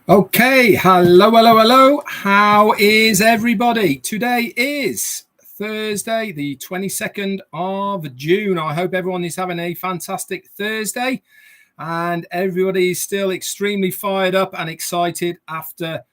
Okay, hello. How is everybody? Today is Thursday, the 22nd of June. I hope everyone is having a fantastic Thursday and everybody is still extremely fired up and excited after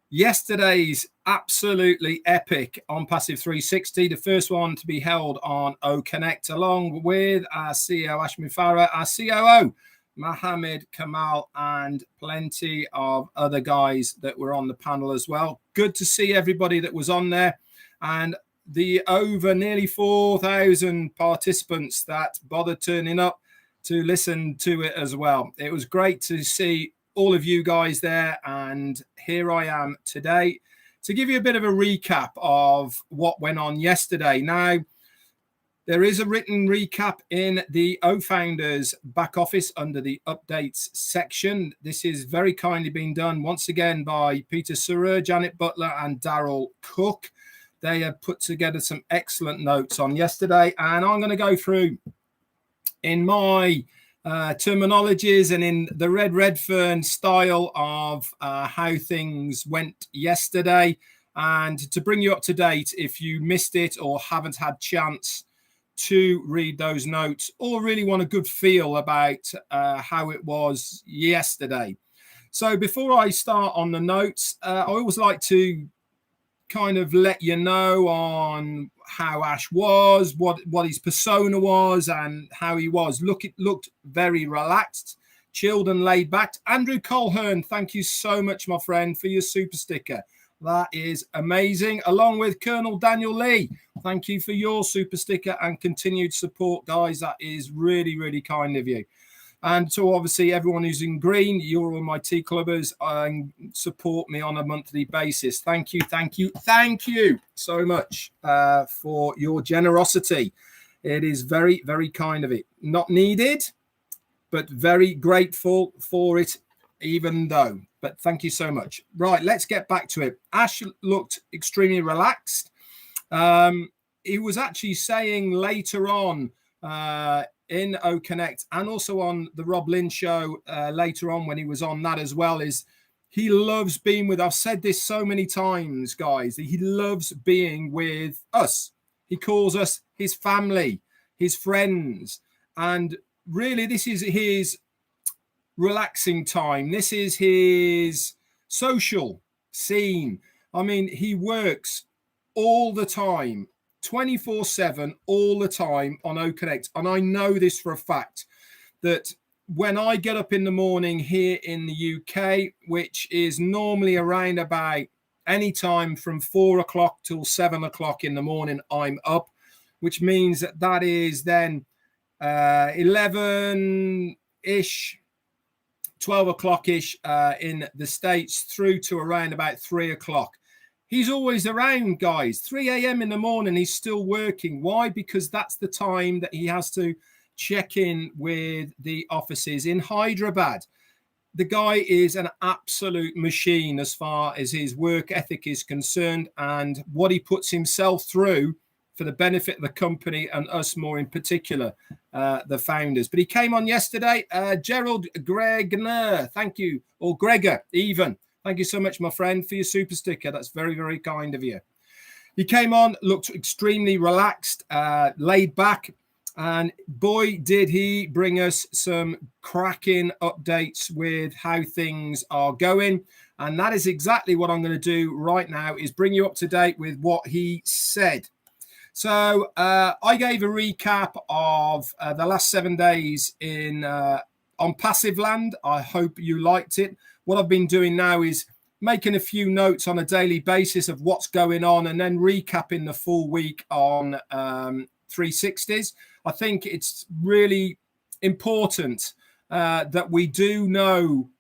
yesterday's absolutely epic OnPassive 360, the first one to be held on OCONNECT, along with our CEO Ash Mufareh, our COO Mohammed Kamal, and plenty of other guys that were on the panel as well. Good to see everybody that was on there, and the over nearly 4,000 participants that bothered turning up to listen to it as well. It was great to see all of you guys there, and here I am today to give you a bit of a recap of what went on yesterday. Now, there is a written recap in the O-Founders back office under the updates section. This is very kindly being done once again by Peter Surrer, Janet Butler, and Daryl Cook. They have put together some excellent notes on yesterday, and I'm going to go through in my terminologies and in the Redfern style of how things went yesterday, and to bring you up to date if you missed it or haven't had chance to read those notes or really want a good feel about how it was yesterday. So before I start on the notes, I always like to kind of let you know on how Ash was, what his persona was, and how he was. It looked very relaxed, chilled, and laid back. Andrew Colhern, thank you so much, my friend, for your super sticker. That is amazing. Along with Colonel Daniel Lee, thank you for your super sticker and continued support, guys. That is really, really kind of you. And to obviously everyone who's in green, you're all my tea clubbers and support me on a monthly basis. Thank you so much for your generosity. It is very, very kind of it. Not needed, but very grateful for it, even though. But thank you so much. Right, let's get back to it. Ash looked extremely relaxed. He was actually saying later on in OCONNECT and also on the Rob Lynn show later on when he was on that as well, is he loves being with, I've said this so many times, guys, that he loves being with us. He calls us his family, his friends. And really, this is his relaxing time. This is his social scene. I mean, he works all the time, 24/7, all the time on OCONNECT. And I know this for a fact, that when I get up in the morning here in the UK, which is normally around about any time from 4 o'clock till 7 o'clock in the morning, I'm up, which means that is then 11-ish, 12 o'clock-ish in the States through to around about 3 o'clock. He's always around, guys. 3 a.m. in the morning, he's still working. Why? Because that's the time that he has to check in with the offices in Hyderabad. The guy is an absolute machine as far as his work ethic is concerned and what he puts himself through for the benefit of the company and us more in particular, the founders. But he came on yesterday. Gerald Gregner, thank you. Or Gregor, even. Thank you so much, my friend, for your super sticker. That's very, very kind of you. He came on, looked extremely relaxed, laid back, and boy, did he bring us some cracking updates with how things are going. And that is exactly what I'm going to do right now, is bring you up to date with what he said. So I gave a recap of the last 7 days in OnPassive land. I hope you liked it. What I've been doing now is making a few notes on a daily basis of what's going on and then recapping the full week on 360s. I think it's really important that we do know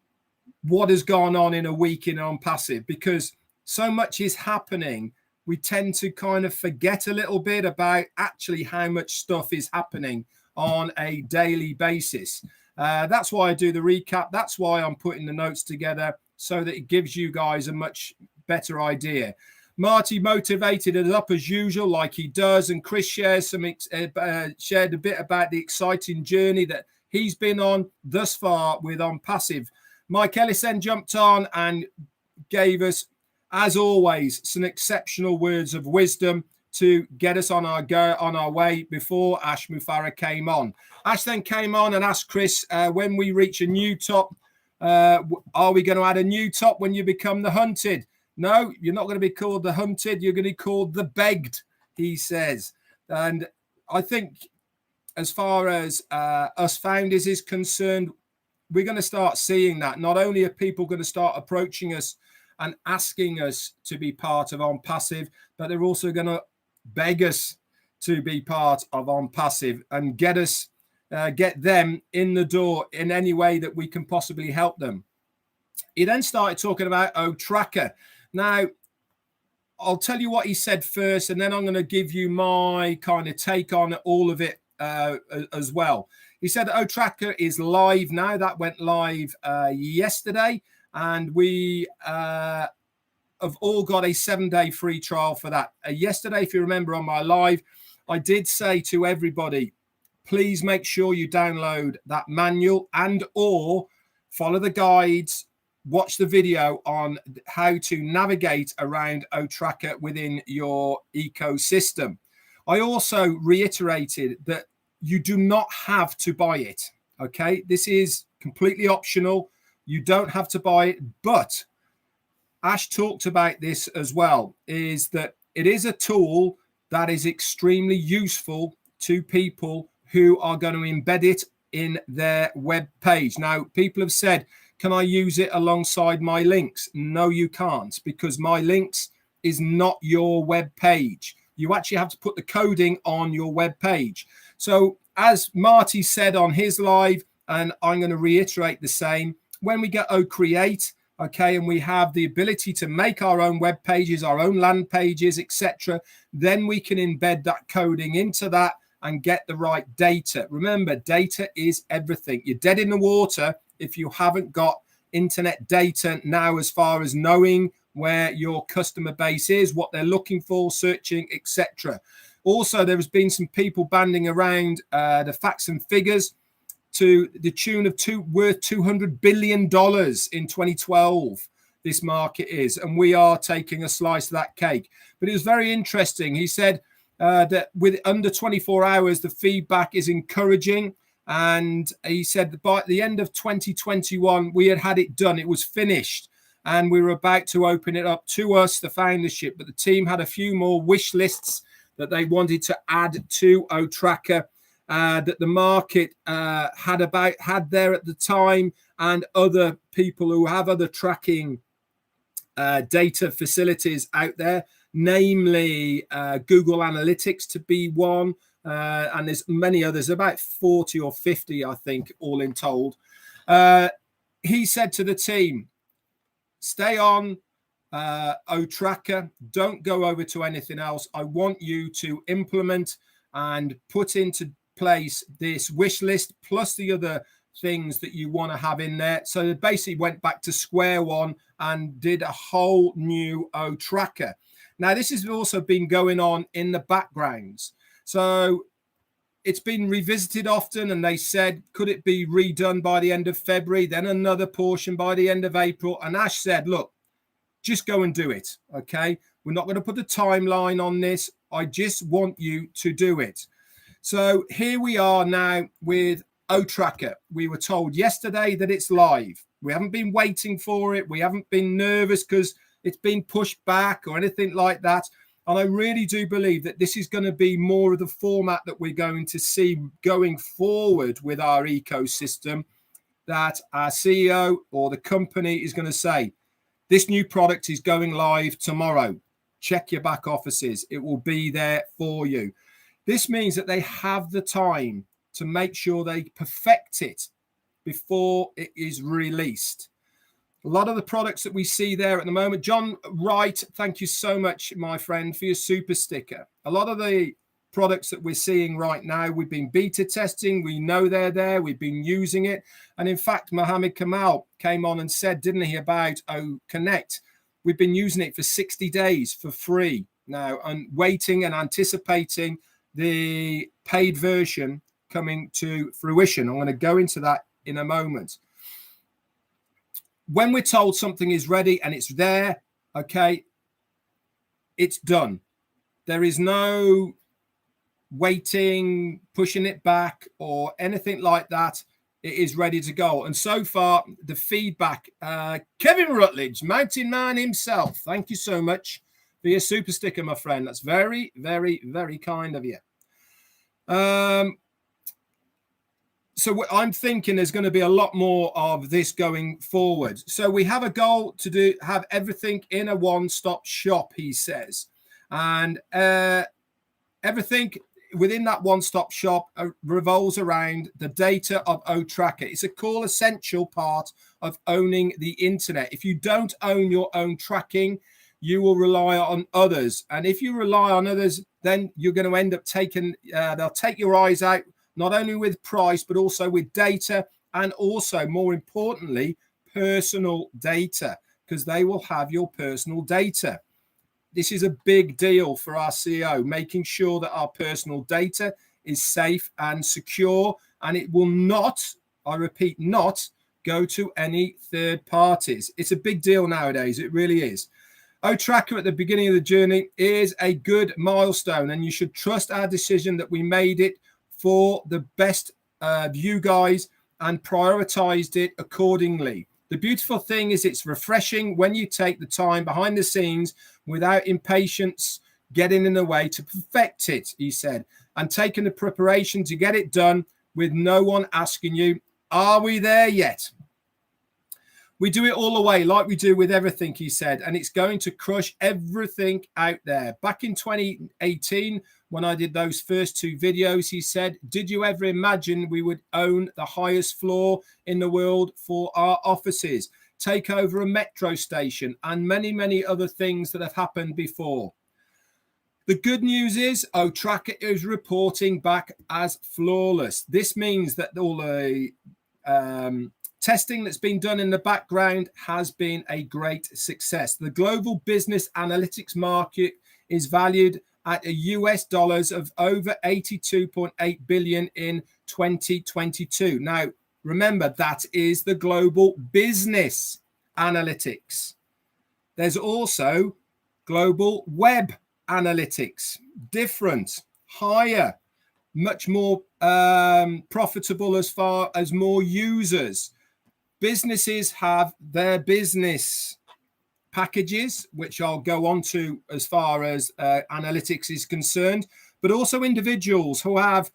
what has gone on in a week in OnPassive, because so much is happening. We tend to kind of forget a little bit about actually how much stuff is happening on a daily basis. That's why I do the recap. That's why I'm putting the notes together, so that it gives you guys a much better idea. Marty motivated us up as usual, like he does, and Chris shared a bit about the exciting journey that he's been on thus far with OnPassive. Mike Ellison jumped on and gave us, as always, some exceptional words of wisdom to get us on our way before Ash Mufareh came on. Ash then came on and asked Chris, when we reach a new top, are we going to add a new top when you become the hunted? No, you're not going to be called the hunted. You're going to be called the begged, he says. And I think as far as us founders is concerned, we're going to start seeing that. Not only are people going to start approaching us and asking us to be part of OnPassive, but they're also going to beg us to be part of OnPassive and get them in the door in any way that we can possibly help them. He then started talking about O-Tracker. Now, I'll tell you what he said first, and then I'm going to give you my kind of take on all of it as well. He said O-Tracker is live now. That went live yesterday, and we have all got a 7-day free trial for that. Yesterday, if you remember on my live, I did say to everybody, please make sure you download that manual and or follow the guides, watch the video on how to navigate around O-Tracker within your ecosystem. I also reiterated that you do not have to buy it. Okay, this is completely optional. You don't have to buy it, but Ash talked about this as well, is that it is a tool that is extremely useful to people who are going to embed it in their web page. Now, people have said, can I use it alongside my links? No, you can't, because my links is not your web page. You actually have to put the coding on your web page. So as Marty said on his live, and I'm going to reiterate the same, when we get O-Creat, okay, and we have the ability to make our own web pages, our own land pages, etc., then we can embed that coding into that and get the right data. Remember, data is everything. You're dead in the water if you haven't got internet data now, as far as knowing where your customer base is, what they're looking for, searching, etc. Also, there has been some people banding around the facts and figures to the tune of worth $200 billion in 2012. This market is, and we are taking a slice of that cake. But it was very interesting. He said that with under 24 hours, the feedback is encouraging. And he said that by the end of 2021, we had it done. It was finished. And we were about to open it up to us, the foundership. But the team had a few more wish lists that they wanted to add to O-Tracker that the market had there at the time, and other people who have other tracking data facilities out there, namely Google Analytics to be one, and there's many others, about 40 or 50, I think, all in told. He said to the team, stay on O-Tracker, don't go over to anything else. I want you to implement and put into place this wish list plus the other things that you want to have in there. So they basically went back to square one and did a whole new O-Tracker. Now, this has also been going on in the backgrounds. So it's been revisited often, and they said, could it be redone by the end of February, then another portion by the end of April? And Ash said, look, just go and do it, okay? We're not going to put a timeline on this. I just want you to do it. So here we are now with O-Tracker. We were told yesterday that it's live. We haven't been waiting for it. We haven't been nervous because it's been pushed back or anything like that. And I really do believe that this is going to be more of the format that we're going to see going forward with our ecosystem, that our CEO or the company is going to say, this new product is going live tomorrow. Check your back offices. It will be there for you. This means that they have the time to make sure they perfect it before it is released. A lot of the products that we see there at the moment, John Wright, thank you so much, my friend, for your super sticker. A lot of the products that we're seeing right now, we've been beta testing. We know they're there. We've been using it. And in fact, Mohammed Kamal came on and said, didn't he, about OCONNECT? We've been using it for 60 days for free now and waiting and anticipating the paid version coming to fruition. I'm going to go into that in a moment. when we're told something is ready and it's there, okay, it's done. There is no waiting, pushing it back, or anything like that. It is ready to go. And so far, the feedback, Kevin Rutledge, Mountain Man himself, thank you so much for your super sticker, my friend. That's very, very, very kind of you. So I'm thinking there's going to be a lot more of this going forward. So we have a goal to have everything in a one-stop shop, he says. And everything within that one-stop shop revolves around the data of O-Tracker. It's a core essential part of owning the internet. If you don't own your own tracking, you will rely on others. And if you rely on others, then you're going to end up taking, they'll take your eyes out, not only with price, but also with data, and also, more importantly, personal data, because they will have your personal data. This is a big deal for our CEO, making sure that our personal data is safe and secure, and it will not, I repeat, not go to any third parties. It's a big deal nowadays. It really is. O-Tracker at the beginning of the journey is a good milestone, and you should trust our decision that we made it for the best of you guys and prioritized it accordingly. The beautiful thing is it's refreshing when you take the time behind the scenes without impatience getting in the way to perfect it, he said, and taking the preparation to get it done with no one asking you, are we there yet? We do it all the way like we do with everything, he said, and it's going to crush everything out there. Back in 2018, when I did those first 2 videos, he said, did you ever imagine we would own the highest floor in the world for our offices, take over a metro station, and many, many other things that have happened before? The good news is O-Tracker is reporting back as flawless. This means that all the testing that's been done in the background has been a great success. The global business analytics market is valued at a US dollars of over 82.8 billion in 2022. Now, remember, that is the global business analytics. There's also global web analytics, different, higher, much more profitable as far as more users. Businesses have their business packages, which I'll go on to as far as analytics is concerned, but also individuals who have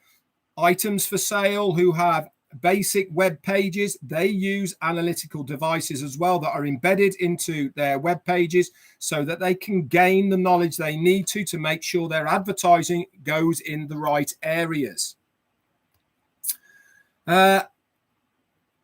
items for sale, who have basic web pages. They use analytical devices as well that are embedded into their web pages so that they can gain the knowledge they need to make sure their advertising goes in the right areas.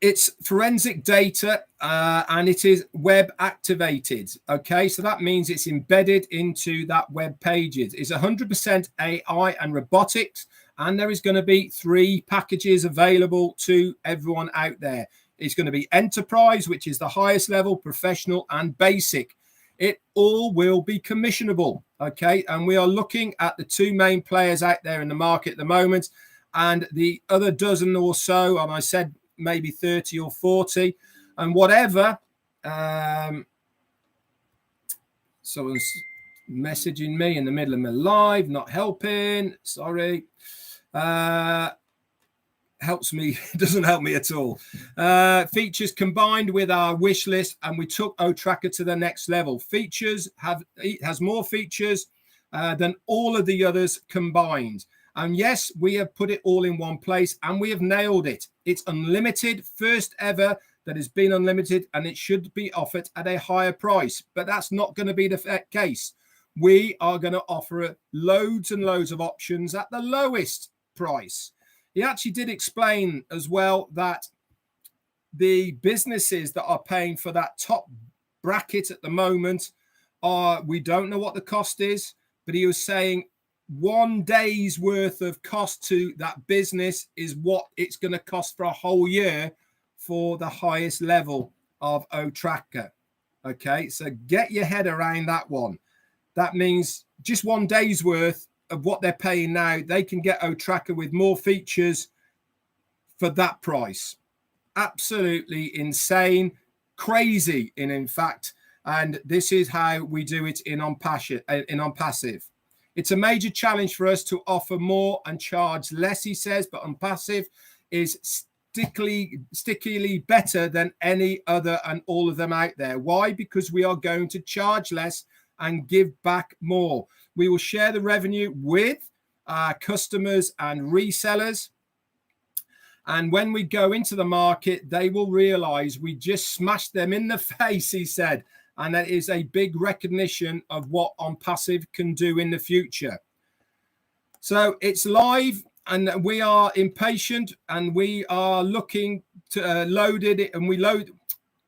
It's forensic data and it is web activated. Okay, so that means it's embedded into that web pages. It's 100% AI and robotics, and there is going to be 3 packages available to everyone out there. It's going to be enterprise, which is the highest level, professional, and basic. It all will be commissionable. Okay, and we are looking at the 2 main players out there in the market at the moment, and the other dozen or so, and I said maybe 30 or 40 and whatever. Someone's messaging me in the middle of my live, not helping, sorry. Helps me, doesn't help me at all. Features combined with our wish list, and we took O-Tracker to the next level. Features has more features than all of the others combined. And yes, we have put it all in one place and we have nailed it. It's unlimited, first ever that has been unlimited, and it should be offered at a higher price. But that's not going to be the case. We are going to offer loads and loads of options at the lowest price. He actually did explain as well that the businesses that are paying for that top bracket at the moment we don't know what the cost is, but he was saying 1 day's worth of cost to that business is what it's going to cost for a whole year for the highest level of O-Tracker. Okay, so get your head around that one. That means just 1 day's worth of what they're paying now, they can get O-Tracker with more features for that price. Absolutely insane. crazy in fact. And this is how we do it in OnPassive. It's a major challenge for us to offer more and charge less, he says, but OnPassive is stickily better than any other and all of them out there. Why? Because we are going to charge less and give back more. We will share the revenue with our customers and resellers. And when we go into the market, they will realize we just smashed them in the face, he said. And that is a big recognition of what OnPassive can do in the future. So it's live, and we are impatient, and we are looking to load it. And we load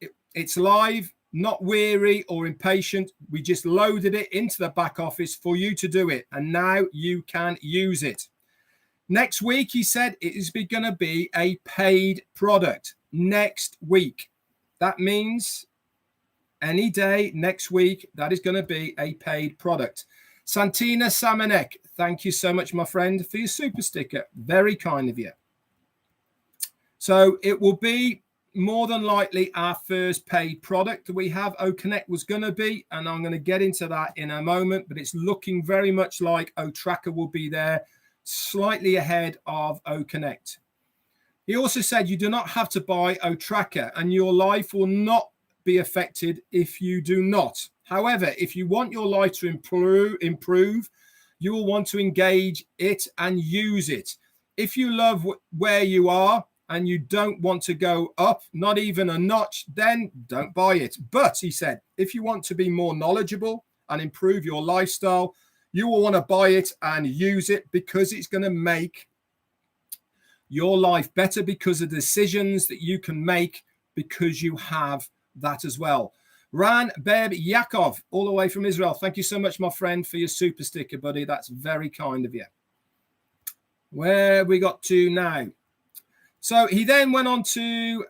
it. It's live, not weary or impatient. We just loaded it into the back office for you to do it. And now you can use it. Next week, he said, it is going to be a paid product next week. That means any day next week, that is going to be a paid product. Santina Samanek, thank you so much, my friend, for your super sticker. Very kind of you. So it will be more than likely our first paid product that we have. OCONNECT was going to be, and I'm going to get into that in a moment, but it's looking very much like O-Tracker will be there, slightly ahead of OCONNECT. He also said you do not have to buy O-Tracker, and your life will not be affected if you do not. However, if you want your life to improve, you will want to engage it and use it. If you love where you are and you don't want to go up, not even a notch, then don't buy it. But he said, if you want to be more knowledgeable and improve your lifestyle, you will want to buy it and use it, because it's going to make your life better, because of decisions that you can make, because you have that as well. Ran Beb Yakov, all the way from Israel. Thank you so much, my friend, for your super sticker, buddy. That's very kind of you. Where we got to now? So he then went on to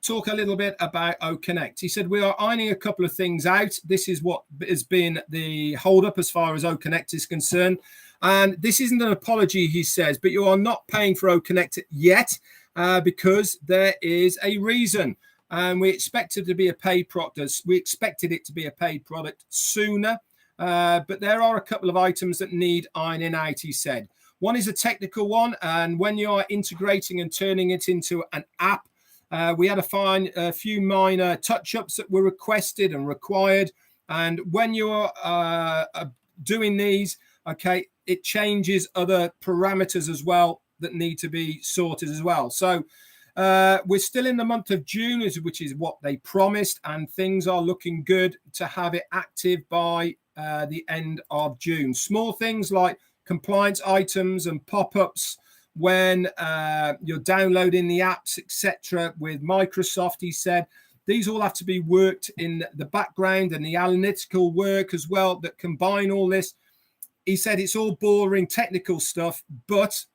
talk a little bit about OCONNECT. He said, we are ironing a couple of things out. This is what has been the holdup as far as OCONNECT is concerned. And this isn't an apology, he says, but you are not paying for OCONNECT yet because there is a reason. And we expect it to be a paid product. We expected it to be a paid product sooner. But there are a couple of items that need ironing out, he said. One is a technical one. And when you are integrating and turning it into an app, we had to find a few minor touch-ups that were requested and required. And when you're doing these, okay, it changes other parameters as well that need to be sorted as well. So we're still in the month of June, which is what they promised, and things are looking good to have it active by the end of June. Small things like compliance items and pop-ups when you're downloading the apps, etc. with Microsoft, he said. These all have to be worked in the background, and the analytical work as well that combine all this. He said it's all boring technical stuff, but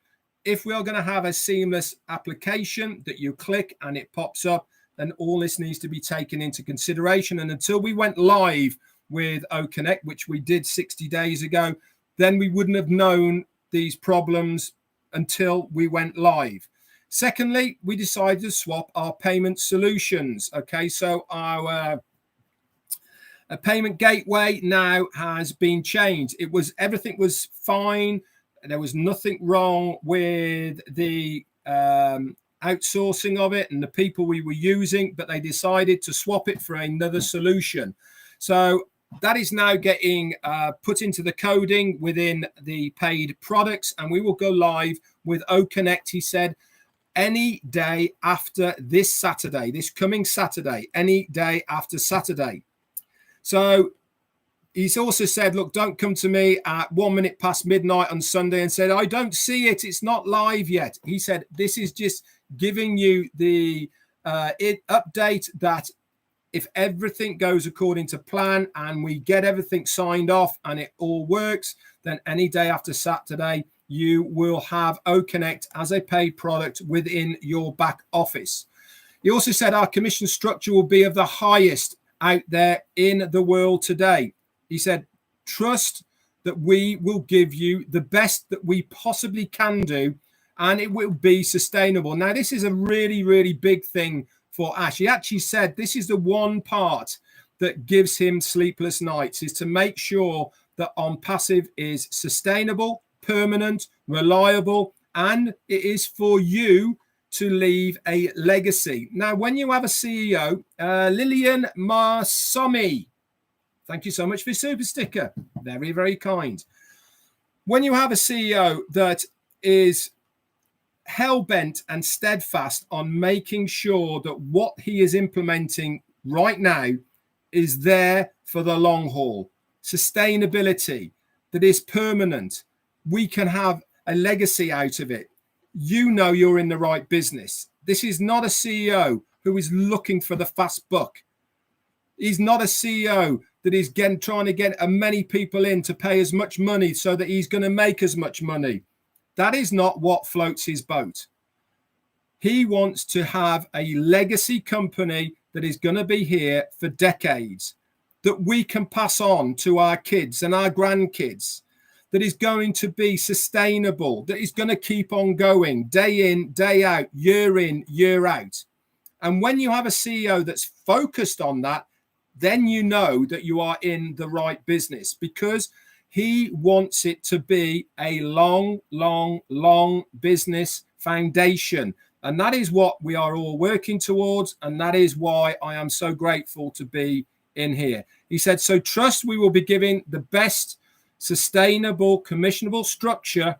if we are going to have a seamless application that you click and it pops up, then all this needs to be taken into consideration. And until we went live with OCONNECT, which we did 60 days ago, then we wouldn't have known these problems until we went live. Secondly, we decided to swap our payment solutions. Okay, so our payment gateway now has been changed. Everything was fine. There was nothing wrong with the outsourcing of it and the people we were using, but they decided to swap it for another solution. So that is now getting put into the coding within the paid products, and we will go live with OCONNECT, he said, any day after this Saturday, this coming Saturday, any day after Saturday. So he's also said, look, don't come to me at 1 minute past midnight on Sunday and said, I don't see it. It's not live yet. He said, this is just giving you the update that if everything goes according to plan and we get everything signed off and it all works, then any day after Saturday, you will have OCONNECT as a paid product within your back office. He also said our commission structure will be of the highest out there in the world today. He said, trust that we will give you the best that we possibly can do, and it will be sustainable. Now, this is a really, really big thing for Ash. He actually said this is the one part that gives him sleepless nights, is to make sure that OnPassive is sustainable, permanent, reliable, and it is for you to leave a legacy. Now, when you have a CEO, Lillian Marsomi, thank you so much for your super sticker. Very, very kind. When you have a CEO that is hell-bent and steadfast on making sure that what he is implementing right now is there for the long haul, sustainability, that is permanent, we can have a legacy out of it, you know you're in the right business. This is not a CEO who is looking for the fast buck. He's not a CEO that is trying to get as many people in to pay as much money so that he's going to make as much money. That is not what floats his boat. He wants to have a legacy company that is going to be here for decades, that we can pass on to our kids and our grandkids, that is going to be sustainable, that is going to keep on going day in, day out, year in, year out. And when you have a CEO that's focused on that, then you know that you are in the right business, because he wants it to be a long, long, long business foundation. And that is what we are all working towards. And that is why I am so grateful to be in here. He said, so trust we will be giving the best sustainable, commissionable structure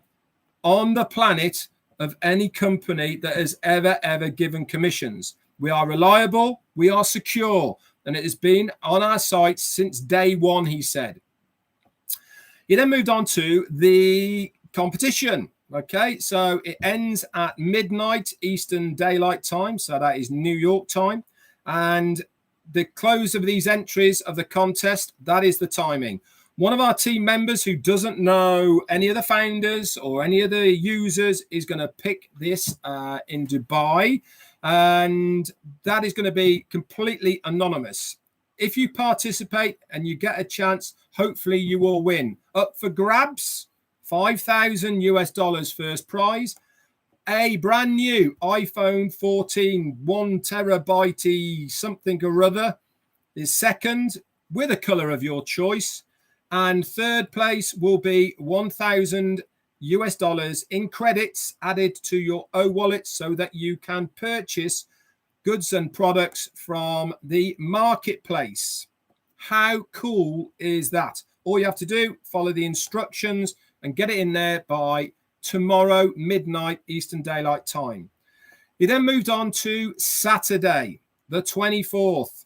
on the planet of any company that has ever given commissions. We are reliable, we are secure, and it has been on our site since day one, he said. He then moved on to the competition. Okay, so it ends at midnight Eastern Daylight Time, so that is New York time. And the close of these entries of the contest, that is the timing. One of our team members who doesn't know any of the founders or any of the users is going to pick this in Dubai, and that is going to be completely anonymous. If you participate and you get a chance, hopefully you will win. Up for grabs, $5,000 US first prize, a brand new iPhone 14 1 terabyte something or other is second, with a color of your choice. And third place will be $1,000 US in credits added to your O-Wallet so that you can purchase goods and products from the marketplace. How cool is that? All you have to do, follow the instructions and get it in there by tomorrow midnight Eastern Daylight Time. He then moved on to Saturday, the 24th.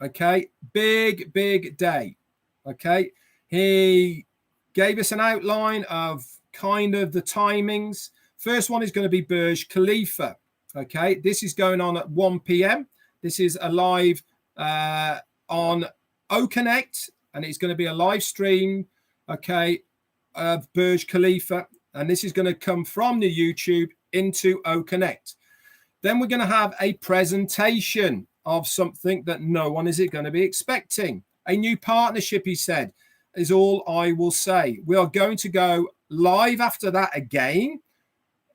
Okay, big day. Okay, he gave us an outline of kind of the timings. First one is going to be Burj Khalifa. Okay, this is going on at 1 p.m. This is a live on OCONNECT, and it's going to be a live stream, okay, of Burj Khalifa. And this is going to come from the YouTube into OCONNECT. Then we're going to have a presentation of something that no one is going to be expecting. A new partnership, he said, is all I will say. We are going to go live after that again,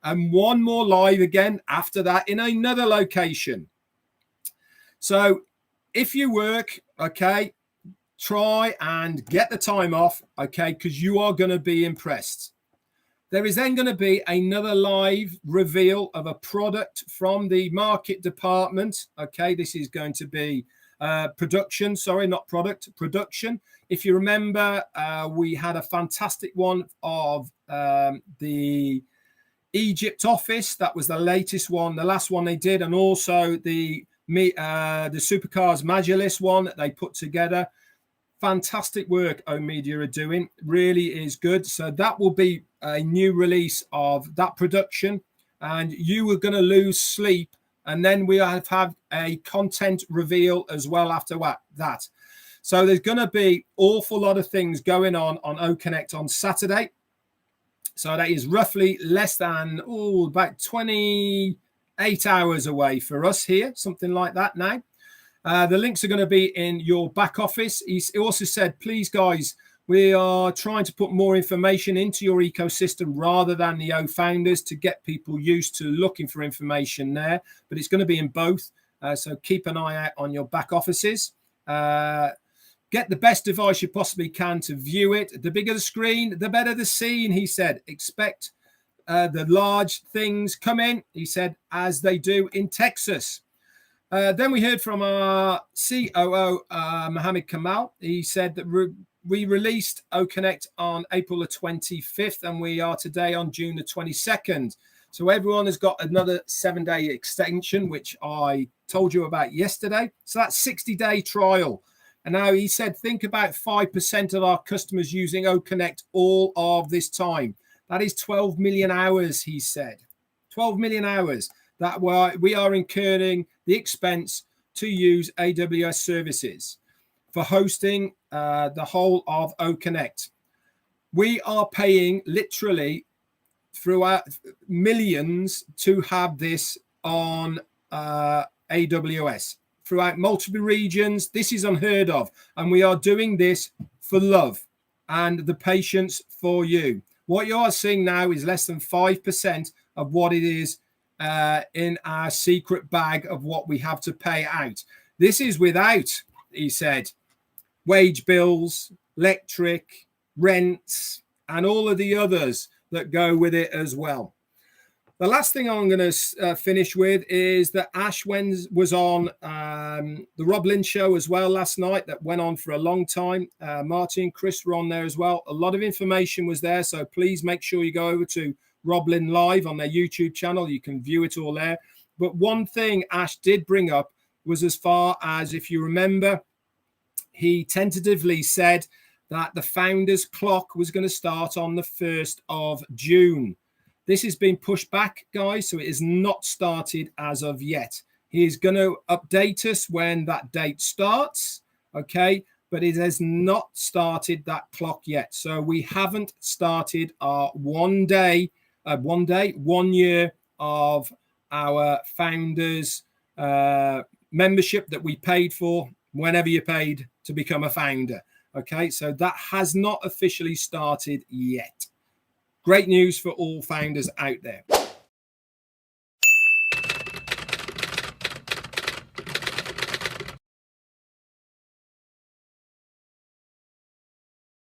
and one more live again after that in another location. So if you work, okay, try and get the time off, okay, because you are going to be impressed. There is then going to be another live reveal of a product from the market department. Okay, this is going to be production. Sorry, not product, production. If you remember, we had a fantastic one of the Egypt office. That was the latest one, the last one they did, and also the Supercars Majlis one that they put together. Fantastic work O-Media are doing, really is good. So that will be a new release of that production, and you are going to lose sleep. And then we have had a content reveal as well after that. So there's going to be awful lot of things going on OCONNECT on Saturday. So that is roughly less than about 28 hours away for us here, something like that now. The links are going to be in your back office. He also said, please, guys, we are trying to put more information into your ecosystem rather than the O founders to get people used to looking for information there. But it's going to be in both. So keep an eye out on your back offices. Get the best device you possibly can to view it. The bigger the screen, the better the scene, he said. Expect the large things come in, he said, as they do in Texas. Then we heard from our COO, Mohammed Kamal. He said that we released OCONNECT on April the 25th, and we are today on June the 22nd. So everyone has got another 7-day extension, which I told you about yesterday. So that's 60-day trial. And now he said, think about 5% of our customers using OCONNECT all of this time. That is 12 million hours, he said. 12 million hours that we are incurring the expense to use AWS services for hosting the whole of OCONNECT. We are paying literally throughout millions to have this on AWS. Throughout multiple regions. This is unheard of. And we are doing this for love and the patience for you. What you are seeing now is less than 5% of what it is in our secret bag of what we have to pay out. This is without, he said, wage bills, electric, rents, and all of the others that go with it as well. The last thing I'm going to finish with is that Ash was on the Rob Lynn show as well last night. That went on for a long time. Martin and Chris were on there as well. A lot of information was there. So please make sure you go over to Rob Lynn Live on their YouTube channel. You can view it all there. But one thing Ash did bring up was as far as, if you remember, he tentatively said that the founders clock was going to start on the 1st of June. This has been pushed back, guys, so it is not started as of yet. He is going to update us when that date starts, okay? But it has not started that clock yet. So we haven't started our 1 year of our founders membership that we paid for whenever you paid to become a founder, okay? So that has not officially started yet. Great news for all founders out there.